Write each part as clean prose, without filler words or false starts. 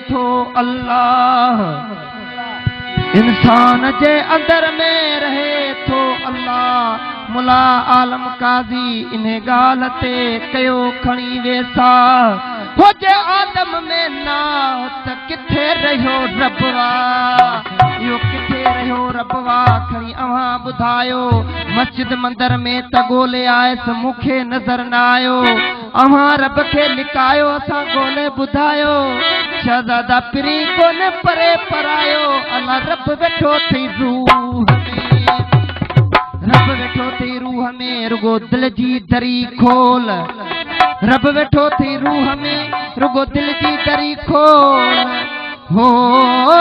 थो अल्लाह, इंसान जे अंदर में रहे थो अल्लाह। मुला आलम काज़ी इन गाल ते कयो खणी वेसा, हो जे आदम में ना त किथे रहियो रबवा, यो किथे रहियो रबवा खणी अवां ॿुधायो। मस्जिद मंदर में त ॻोल्हे आयस मूंखे नज़र न आयो, अवां रब खे लिकायो असां ॻोल्हे ॿुधायो। शहज़ादा पिरी कोन परे परायो, अला रब वेठो थी रूह में, रब वेठो थी रूह में, रुगो दिल जी दरी खोल। रब वेठो थी रूह में, रुगो दिल जी दरी खोल। हो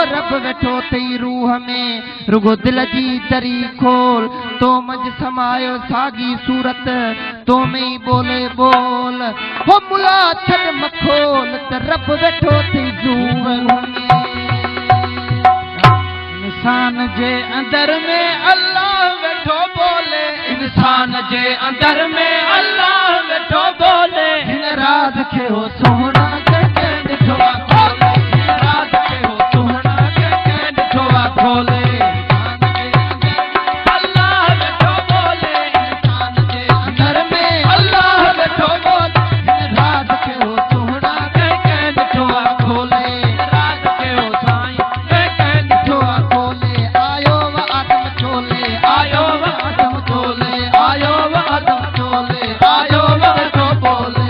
रब वेठो थी रूह में, रुगो दिल जी दरी खोल। तो मंझ समायो सागी सूरत, तो में ही बोले बोल। हो मुला छॾ मखोल त रब वेठो थी रूह में। इंसान जे अंदर में अल्लाह वेठो बोले, इंसान जे अंदर में अल्लाह वेठो बोले। हिन राज खे हो सोहना कंहिं ॾिठो आहे खोले, हिन राज खे हो सोहना कंहिं ॾिठो आहे खोले। अल्लाह वेठो बोले, इंसान जे अंदर में अल्लाह वेठो बोले। हिन राज खे हो सोहना कंहिं ॾिठो आहे खोले, राज खे हो साईं कंहिं ॾिठो आहे खोले। आयो व आदम चोले, आयो व आदम चोले, आयो व आदम चोले, आयो व वेठो बोले।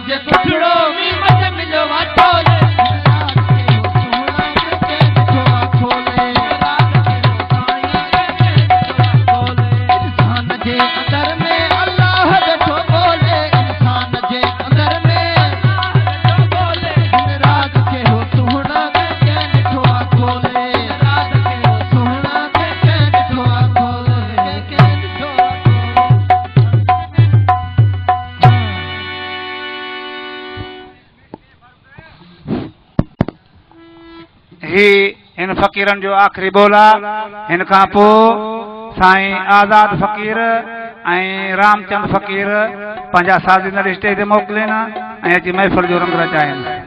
जे कुठड़ो में मज मिलो वाटोले इन फ़कीरनि जो आख़िरी बोल आहे। हिन खां पोइ साईं आज़ाद फ़कीर ऐं रामचंद फ़कीर पंहिंजा साज़ींदड़ स्टेज ते मोकिलीनि ऐं अची महफ़िल जो रंग रचाइनि।